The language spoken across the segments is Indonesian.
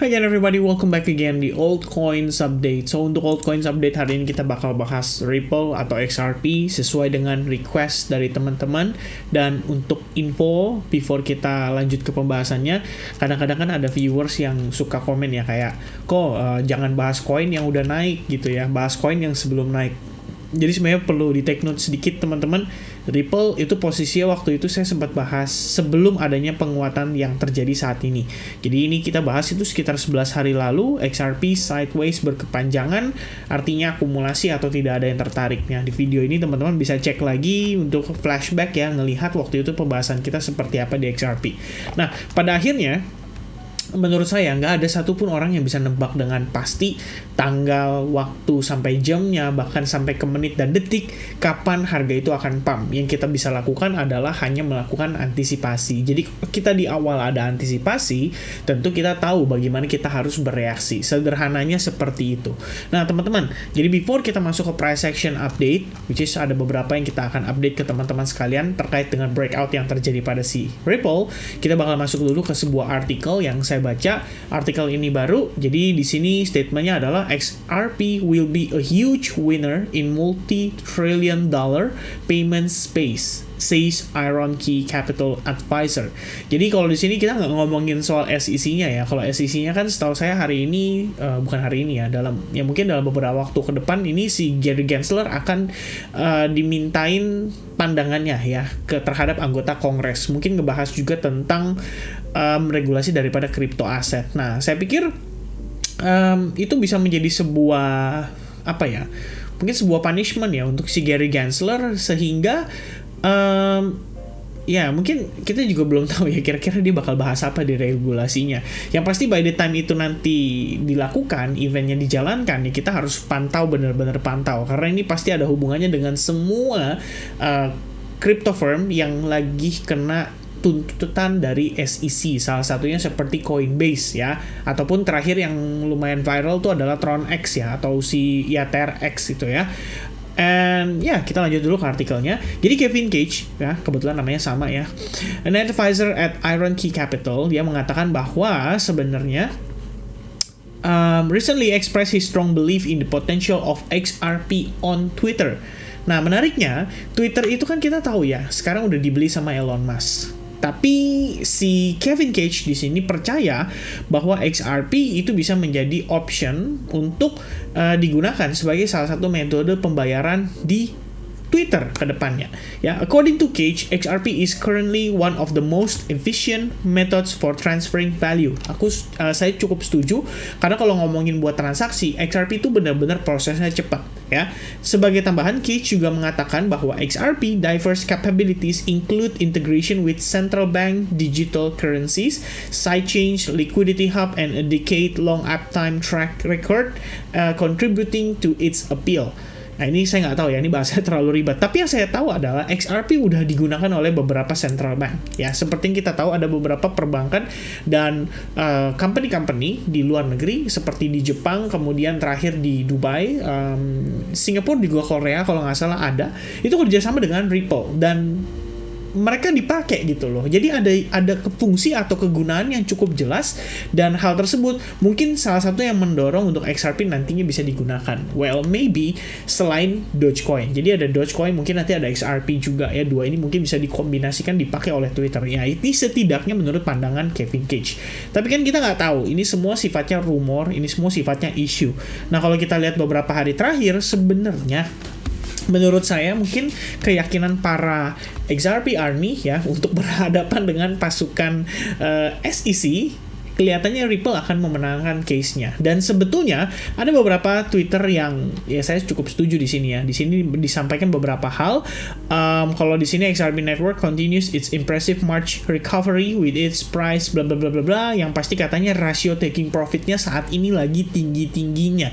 Hi again everybody, welcome back again di Altcoins Update. So untuk Altcoins Update hari ini kita bakal bahas Ripple atau XRP sesuai dengan request dari teman-teman. Dan untuk info before kita lanjut ke pembahasannya, kadang-kadang kan ada viewers yang suka komen ya kayak, jangan bahas koin yang udah naik gitu ya, bahas koin yang sebelum naik. Jadi sebenarnya perlu di take note sedikit teman-teman. Ripple itu posisinya waktu itu saya sempat bahas sebelum adanya penguatan yang terjadi saat ini. Jadi ini kita bahas itu sekitar 11 hari lalu. XRP sideways berkepanjangan, artinya akumulasi atau tidak ada yang tertariknya. Di video ini teman-teman bisa cek lagi untuk flashback ya, ngelihat waktu itu pembahasan kita seperti apa di XRP. Nah, pada akhirnya menurut saya nggak ada satupun orang yang bisa nebak dengan pasti tanggal, waktu, sampai jamnya, bahkan sampai ke menit dan detik kapan harga itu akan pump. Yang kita bisa lakukan adalah hanya melakukan antisipasi. Jadi kita di awal ada antisipasi, tentu kita tahu bagaimana kita harus bereaksi. Sederhananya seperti itu. Nah teman-teman, jadi before kita masuk ke price action update, which is ada beberapa yang kita akan update ke teman-teman sekalian terkait dengan breakout yang terjadi pada si Ripple, kita bakal masuk dulu ke sebuah artikel yang saya baca. Artikel ini baru, jadi di sini statementnya adalah XRP will be a huge winner in multi-trillion dollar payment space, says IronKey Capital Advisor. Jadi kalau di sini kita nggak ngomongin soal SEC-nya ya. Kalau SEC-nya kan setahu saya hari ini, bukan hari ini ya, mungkin dalam beberapa waktu ke depan ini si Gary Gensler akan dimintain pandangannya ya terhadap anggota Kongres. Mungkin ngebahas juga tentang regulasi daripada crypto aset. Nah, saya pikir itu bisa menjadi sebuah mungkin sebuah punishment ya untuk si Gary Gensler, sehingga mungkin kita juga belum tahu ya kira-kira dia bakal bahas apa di regulasinya. Yang pasti by the time itu nanti dilakukan, eventnya dijalankan, ya kita harus pantau, benar-benar pantau, karena ini pasti ada hubungannya dengan semua crypto firm yang lagi kena tuntutan dari SEC, salah satunya seperti Coinbase ya, ataupun terakhir yang lumayan viral tuh adalah TronX ya, atau si TRX itu ya. And kita lanjut dulu ke artikelnya. Jadi Kevin Cage ya, kebetulan namanya sama ya, an advisor at IronKey Capital, dia mengatakan bahwa sebenarnya recently expressed his strong belief in the potential of XRP on Twitter. Nah, menariknya, Twitter itu kan kita tahu ya, sekarang udah dibeli sama Elon Musk. Tapi si Kevin Cage di sini percaya bahwa XRP itu bisa menjadi option untuk digunakan sebagai salah satu metode pembayaran di Twitter ke depannya. Ya, according to Cage, XRP is currently one of the most efficient methods for transferring value. Saya cukup setuju, karena kalau ngomongin buat transaksi, XRP itu benar-benar prosesnya cepat ya. Sebagai tambahan, Cage juga mengatakan bahwa XRP diverse capabilities include integration with central bank digital currencies, sidechain, liquidity hub, and a decade-long uptime track record, contributing to its appeal. Nah, ini saya nggak tahu ya, ini bahasanya terlalu ribet. Tapi yang saya tahu adalah XRP udah digunakan oleh beberapa central bank. Ya, seperti yang kita tahu ada beberapa perbankan dan company-company di luar negeri, seperti di Jepang, kemudian terakhir di Dubai, Singapura, juga Korea kalau nggak salah ada. Itu kerjasama dengan Ripple dan mereka dipakai gitu loh. Jadi ada fungsi atau kegunaan yang cukup jelas, dan hal tersebut mungkin salah satu yang mendorong untuk XRP nantinya bisa digunakan. Well, maybe selain Dogecoin. Jadi ada Dogecoin, mungkin nanti ada XRP juga ya. Dua ini mungkin bisa dikombinasikan dipakai oleh Twitter. Ya, ini setidaknya menurut pandangan Kevin Cage. Tapi kan kita nggak tahu. Ini semua sifatnya rumor, ini semua sifatnya isu. Nah, kalau kita lihat beberapa hari terakhir, sebenarnya menurut saya mungkin keyakinan para XRP Army ya untuk berhadapan dengan pasukan SEC, kelihatannya Ripple akan memenangkan case-nya. Dan sebetulnya ada beberapa Twitter yang ya saya cukup setuju di sini ya. Di sini disampaikan beberapa hal. Kalau di sini XRP Network continues its impressive March recovery with its price bla bla bla bla bla, yang pasti katanya rasio taking profitnya saat ini lagi tinggi-tingginya.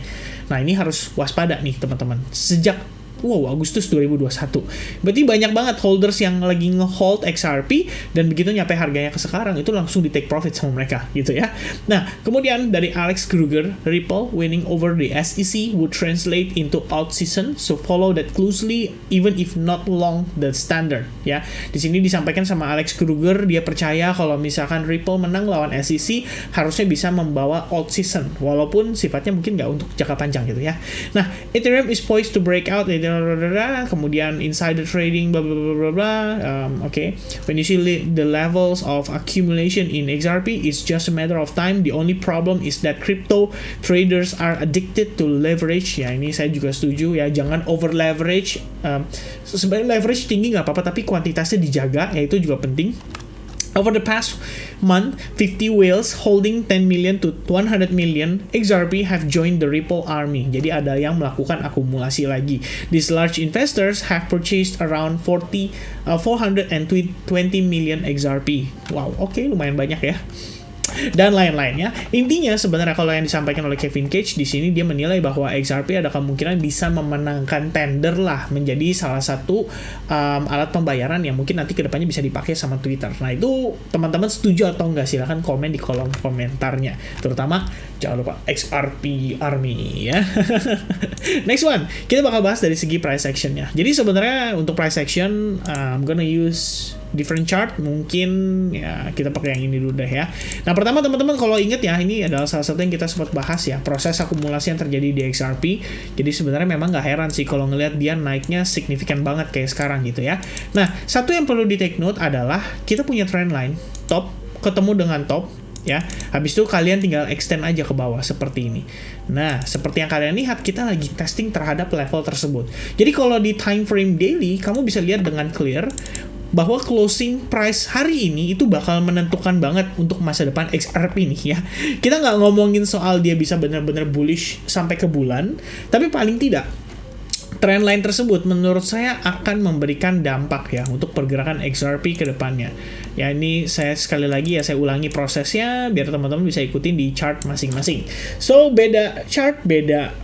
Nah, ini harus waspada nih teman-teman. Sejak Wow, Agustus 2021. Berarti banyak banget holders yang lagi nge-hold XRP dan begitu nyampe harganya ke sekarang itu langsung di take profit sama mereka gitu ya. Nah, kemudian dari Alex Kruger, Ripple winning over the SEC would translate into out season, so follow that closely even if not long the standard ya. Di sini disampaikan sama Alex Kruger, dia percaya kalau misalkan Ripple menang lawan SEC harusnya bisa membawa out season walaupun sifatnya mungkin nggak untuk jangka panjang gitu ya. Nah, Ethereum is poised to break out, kemudian insider trading bla bla bla bla bla. Okay, when you see the levels of accumulation in XRP, it's just a matter of time. The only problem is that crypto traders are addicted to leverage. Ya, ini saya juga setuju ya, jangan over leverage. Sebenarnya leverage tinggi nggak apa-apa, tapi kuantitasnya dijaga, ya itu juga penting. Over the past month, 50 whales holding 10 million to 100 million XRP have joined the Ripple army. Jadi ada yang melakukan akumulasi lagi. These large investors have purchased around 420 million XRP. Wow, oke, lumayan banyak ya. Dan lain-lainnya. Intinya sebenarnya kalau yang disampaikan oleh Kevin Cage di sini, dia menilai bahwa XRP ada kemungkinan bisa memenangkan tender lah, menjadi salah satu alat pembayaran yang mungkin nanti kedepannya bisa dipakai sama Twitter. Nah itu teman-teman setuju atau enggak, silahkan komen di kolom komentarnya, terutama jangan lupa XRP Army ya. Next one, kita bakal bahas dari segi price actionnya. Jadi sebenarnya untuk price action, I'm gonna use different chart, mungkin ya kita pakai yang ini dulu deh ya. Nah pertama teman-teman kalau inget ya, ini adalah salah satu yang kita sempat bahas ya, proses akumulasi yang terjadi di XRP. Jadi sebenarnya memang nggak heran sih kalau ngelihat dia naiknya signifikan banget kayak sekarang gitu ya. Nah satu yang perlu di take note adalah kita punya trend line, top ketemu dengan top ya, habis itu kalian tinggal extend aja ke bawah seperti ini. Nah seperti yang kalian lihat, kita lagi testing terhadap level tersebut. Jadi kalau di time frame daily, kamu bisa lihat dengan clear bahwa closing price hari ini itu bakal menentukan banget untuk masa depan XRP nih ya. Kita nggak ngomongin soal dia bisa benar-benar bullish sampai ke bulan, tapi paling tidak trendline tersebut menurut saya akan memberikan dampak ya untuk pergerakan XRP ke depannya. Ya ini saya sekali lagi ya, saya ulangi prosesnya biar teman-teman bisa ikutin di chart masing-masing. So beda chart, beda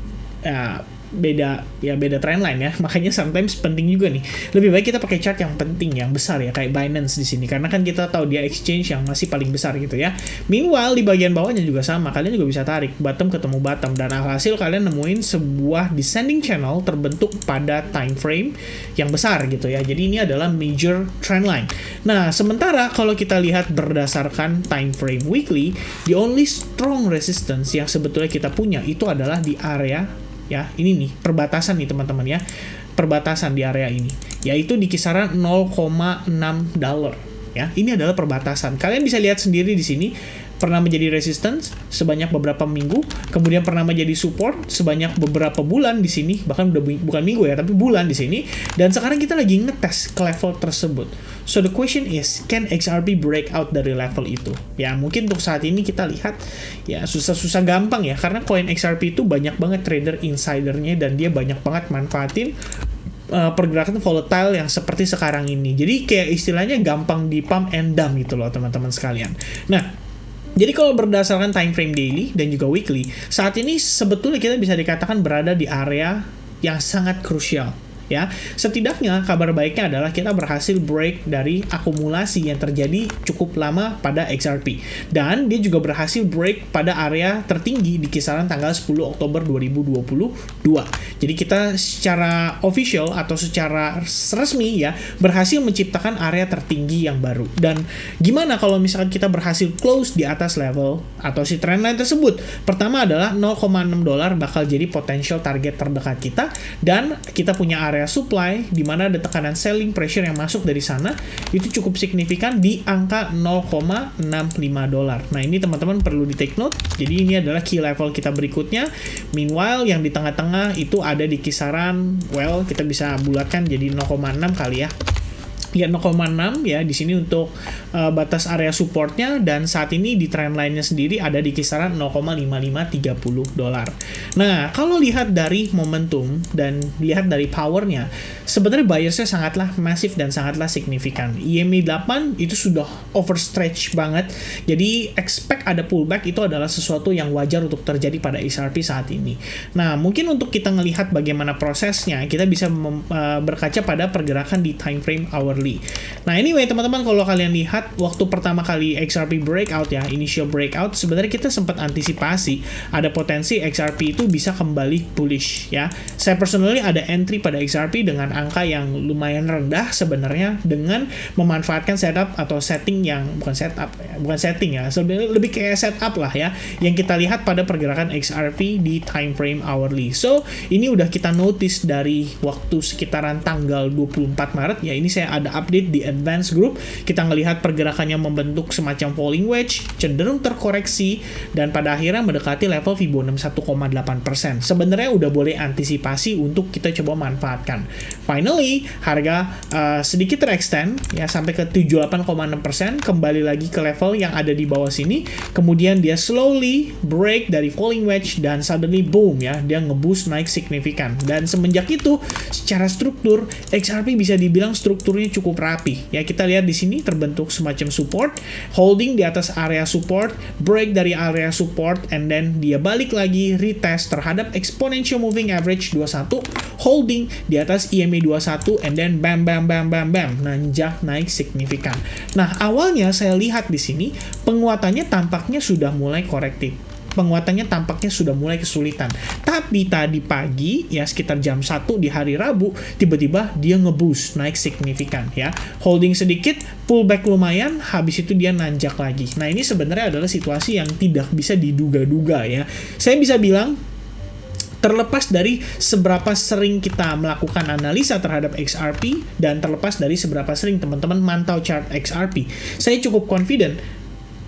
trendline ya, makanya sometimes penting juga nih, lebih baik kita pakai chart yang penting, yang besar ya, kayak Binance di sini, karena kan kita tahu dia exchange yang masih paling besar gitu ya. Meanwhile di bagian bawahnya juga sama, kalian juga bisa tarik bottom ketemu bottom, dan alhasil kalian nemuin sebuah descending channel terbentuk pada time frame yang besar gitu ya. Jadi ini adalah major trendline. Nah sementara kalau kita lihat berdasarkan time frame weekly, the only strong resistance yang sebetulnya kita punya itu adalah di area ya, ini nih perbatasan nih teman-teman ya, perbatasan di area ini, yaitu di kisaran $0,6 ya. Ini adalah perbatasan. Kalian bisa lihat sendiri di sini, pernah menjadi resistance sebanyak beberapa minggu, kemudian pernah menjadi support sebanyak beberapa bulan di sini, bahkan udah bukan minggu ya, tapi bulan di sini, dan sekarang kita lagi ngetes ke level tersebut. So the question is, can XRP break out dari level itu? Ya mungkin untuk saat ini kita lihat ya susah-susah gampang ya, karena koin XRP itu banyak banget trader insidernya dan dia banyak banget manfaatin pergerakan volatile yang seperti sekarang ini. Jadi kayak istilahnya gampang di pump and dump gitu loh teman-teman sekalian. Nah jadi kalau berdasarkan time frame daily dan juga weekly, saat ini sebetulnya kita bisa dikatakan berada di area yang sangat krusial. Ya, setidaknya kabar baiknya adalah kita berhasil break dari akumulasi yang terjadi cukup lama pada XRP, dan dia juga berhasil break pada area tertinggi di kisaran tanggal 10 Oktober 2022. Jadi kita secara official atau secara resmi ya berhasil menciptakan area tertinggi yang baru. Dan gimana kalau misalkan kita berhasil close di atas level atau si trendline tersebut? Pertama adalah $0,6 bakal jadi potential target terdekat kita, dan kita punya area supply di mana ada tekanan selling pressure yang masuk dari sana itu cukup signifikan di angka $0,65. Nah ini teman-teman perlu di take note. Jadi ini adalah key level kita berikutnya. Meanwhile yang di tengah-tengah itu ada di kisaran, well kita bisa bulatkan jadi 0,6 kali ya. Ya 0,6 ya di sini untuk batas area supportnya, dan saat ini di trendline-nya sendiri ada di kisaran 0,5530 dolar. Nah, kalau lihat dari momentum dan lihat dari powernya, sebenarnya buyersnya sangatlah masif dan sangatlah signifikan. EMA 8 itu sudah overstretch banget, jadi expect ada pullback itu adalah sesuatu yang wajar untuk terjadi pada XRP saat ini. Nah, mungkin untuk kita melihat bagaimana prosesnya, kita bisa berkaca pada pergerakan di time frame hourly. Nah, anyway teman-teman, kalau kalian lihat waktu pertama kali XRP breakout ya, initial breakout, sebenarnya kita sempat antisipasi ada potensi XRP itu bisa kembali bullish ya. Saya personally ada entry pada XRP dengan angka yang lumayan rendah sebenarnya, dengan memanfaatkan setup atau setting yang bukan setting ya, sebenarnya lebih kayak setup lah ya, yang kita lihat pada pergerakan XRP di time frame hourly. So, ini udah kita notice dari waktu sekitaran tanggal 24 Maret ya. Ini saya ada update di advance group. Kita ngelihat pergerakannya membentuk semacam falling wedge, cenderung terkoreksi, dan pada akhirnya mendekati level Fibonacci 1,8%. Sebenarnya udah boleh antisipasi untuk kita coba manfaatkan. Finally, harga sedikit terextend ya sampai ke 78,6%, kembali lagi ke level yang ada di bawah sini. Kemudian dia slowly break dari falling wedge dan suddenly boom ya, dia ngeboost naik signifikan. Dan semenjak itu secara struktur XRP bisa dibilang strukturnya cukup rapi ya. Kita lihat di sini terbentuk semacam support, holding di atas area support, break dari area support, and then dia balik lagi retest terhadap exponential moving average 21, holding di atas EMA 21, and then bam nanjak naik signifikan. Nah, awalnya saya lihat di sini penguatannya tampaknya sudah mulai korektif. Penguatannya tampaknya sudah mulai kesulitan. Tapi tadi pagi, ya sekitar jam 1 di hari Rabu, tiba-tiba dia ngeboost, naik signifikan ya. Holding sedikit, pullback lumayan, habis itu dia nanjak lagi. Nah, ini sebenarnya adalah situasi yang tidak bisa diduga-duga ya. Saya bisa bilang, terlepas dari seberapa sering kita melakukan analisa terhadap XRP, dan terlepas dari seberapa sering teman-teman mantau chart XRP, saya cukup confident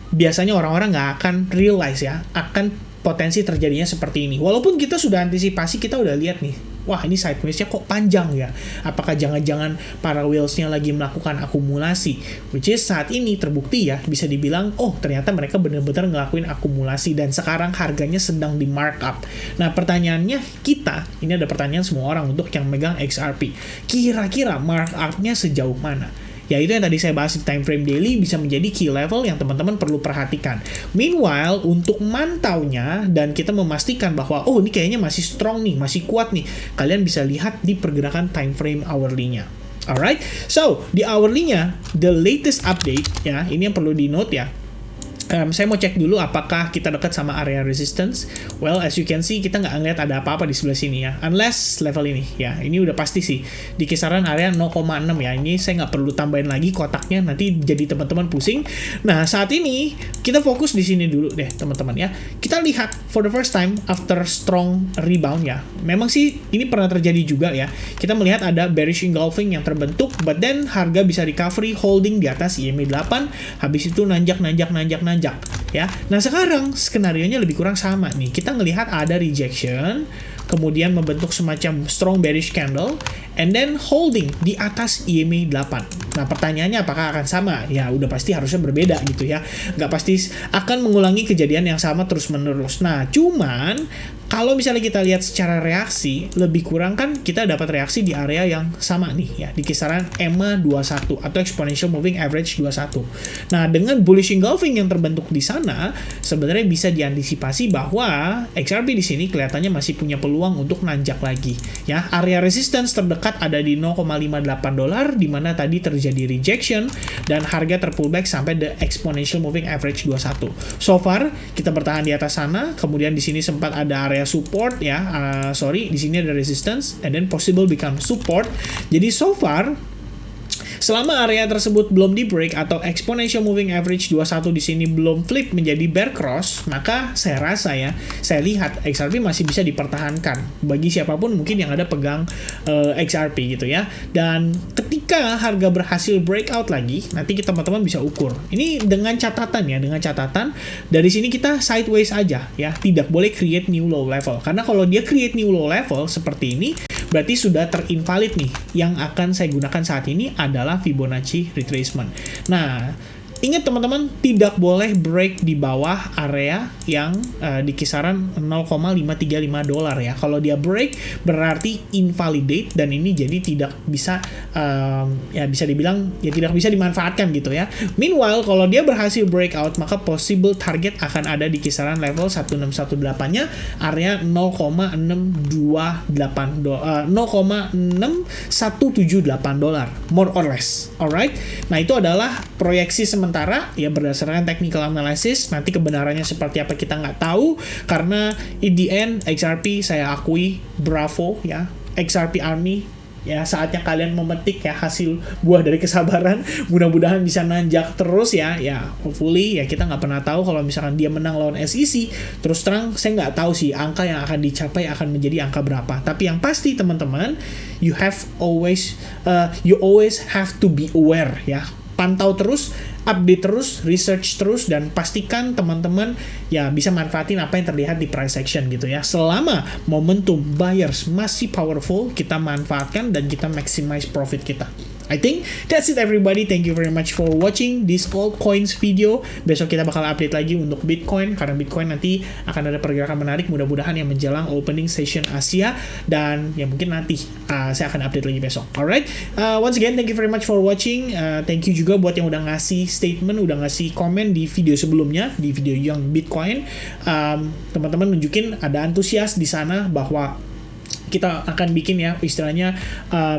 biasanya orang-orang nggak akan realize ya akan potensi terjadinya seperti ini. Walaupun kita sudah antisipasi, kita udah lihat nih, wah ini sideways-nya kok panjang ya. Apakah jangan-jangan para whales-nya lagi melakukan akumulasi? Which is saat ini terbukti ya, bisa dibilang, oh ternyata mereka benar-benar ngelakuin akumulasi dan sekarang harganya sedang di markup. Nah, pertanyaannya kita, ini ada pertanyaan semua orang untuk yang megang XRP. Kira-kira markup-nya sejauh mana? Ya, itu yang tadi saya bahas di time frame daily bisa menjadi key level yang teman-teman perlu perhatikan. Meanwhile, untuk mantaunya dan kita memastikan bahwa oh ini kayaknya masih strong nih, masih kuat nih, kalian bisa lihat di pergerakan time frame hourly-nya. Alright, so di hourly-nya, the latest update ya, ini yang perlu di note ya. Saya mau cek dulu apakah kita dekat sama area resistance. Well, as you can see, kita nggak ngeliat ada apa-apa di sebelah sini ya. Unless level ini, ya. Ini udah pasti sih. Di kisaran area 0,6 ya. Ini saya nggak perlu tambahin lagi kotaknya, nanti jadi teman-teman pusing. Nah, saat ini, kita fokus di sini dulu deh, teman-teman ya. Kita lihat, for the first time, after strong rebound ya. Memang sih, ini pernah terjadi juga ya. Kita melihat ada bearish engulfing yang terbentuk, but then harga bisa recovery, holding di atas EMA 8, habis itu nanjak ya. Nah, sekarang skenarionya lebih kurang sama nih. Kita ngelihat ada rejection, kemudian membentuk semacam strong bearish candle, and then holding di atas EMA 8. Nah, pertanyaannya apakah akan sama? Ya, udah pasti harusnya berbeda gitu ya. Nggak pasti akan mengulangi kejadian yang sama terus-menerus. Nah, cuman kalau misalnya kita lihat secara reaksi, lebih kurang kan kita dapat reaksi di area yang sama nih ya, di kisaran EMA 21 atau exponential moving average 21. Nah, dengan bullish engulfing yang terbentuk di sana, sebenarnya bisa diantisipasi bahwa XRP di sini kelihatannya masih punya peluang untuk nanjak lagi ya. Area resistance terdekat ada di 0,58 dolar, di mana tadi terjadi rejection dan harga terpullback sampai the exponential moving average 21. So far kita bertahan di atas sana, kemudian di sini sempat ada area support ya, di sini ada resistance and then possible become support. Jadi so far selama area tersebut belum di break atau exponential moving average 21 di sini belum flip menjadi bear cross, maka saya rasa ya, saya lihat XRP masih bisa dipertahankan bagi siapapun mungkin yang ada pegang XRP gitu ya. Dan ketika harga berhasil breakout lagi, nanti kita teman-teman bisa ukur. Ini dengan catatan ya, dari sini kita sideways aja ya, tidak boleh create new low level. Karena kalau dia create new low level seperti ini, berarti sudah terinvalid nih. Yang akan saya gunakan saat ini adalah Fibonacci retracement. Nah, ingat teman-teman, tidak boleh break di bawah area yang di kisaran $0,535 ya. Kalau dia break berarti invalidate, dan ini jadi tidak bisa ya bisa dibilang ya tidak bisa dimanfaatkan gitu ya. Meanwhile, kalau dia berhasil breakout, maka possible target akan ada di kisaran level 1618-nya, area 0,678 $0,6178 more or less. Alright. Nah, itu adalah proyeksi sementara ya berdasarkan technical analysis. Nanti kebenarannya seperti apa kita nggak tahu, karena in the end XRP saya akui bravo ya, XRP Army ya, saatnya kalian memetik ya hasil buah dari kesabaran. Mudah-mudahan bisa nanjak terus ya hopefully ya. Kita nggak pernah tahu kalau misalkan dia menang lawan SEC. Terus terang saya nggak tahu sih angka yang akan dicapai akan menjadi angka berapa, tapi yang pasti teman-teman, you always have to be aware ya. Pantau terus, update terus, research terus, dan pastikan teman-teman ya bisa manfaatin apa yang terlihat di price action gitu ya. Selama momentum buyers masih powerful, kita manfaatkan dan kita maximize profit kita. I think that's it everybody. Thank you very much for watching this altcoins video. Besok kita bakal update lagi untuk Bitcoin, karena Bitcoin nanti akan ada pergerakan menarik mudah-mudahan yang menjelang opening session Asia, dan ya mungkin nanti saya akan update lagi besok. Alright, once again thank you very much for watching. Thank you juga buat yang udah ngasih statement, udah ngasih komen di video sebelumnya, di video yang Bitcoin. Teman-teman nunjukin ada antusias di sana bahwa kita akan bikin ya istilahnya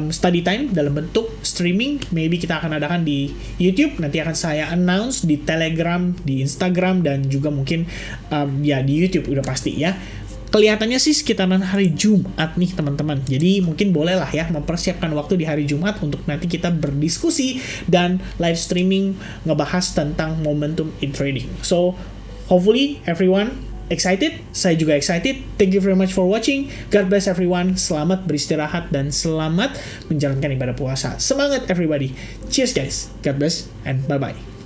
study time dalam bentuk streaming. Maybe kita akan adakan di YouTube, nanti akan saya announce di Telegram, di Instagram, dan juga mungkin ya di YouTube udah pasti ya. Kelihatannya sih sekitaran hari Jumat nih teman-teman. Jadi mungkin bolehlah ya mempersiapkan waktu di hari Jumat untuk nanti kita berdiskusi dan live streaming ngebahas tentang momentum in trading. So hopefully everyone excited, saya juga excited. Thank you very much for watching. God bless everyone. Selamat beristirahat dan selamat menjalankan ibadah puasa. Semangat everybody. Cheers guys. God bless and bye-bye.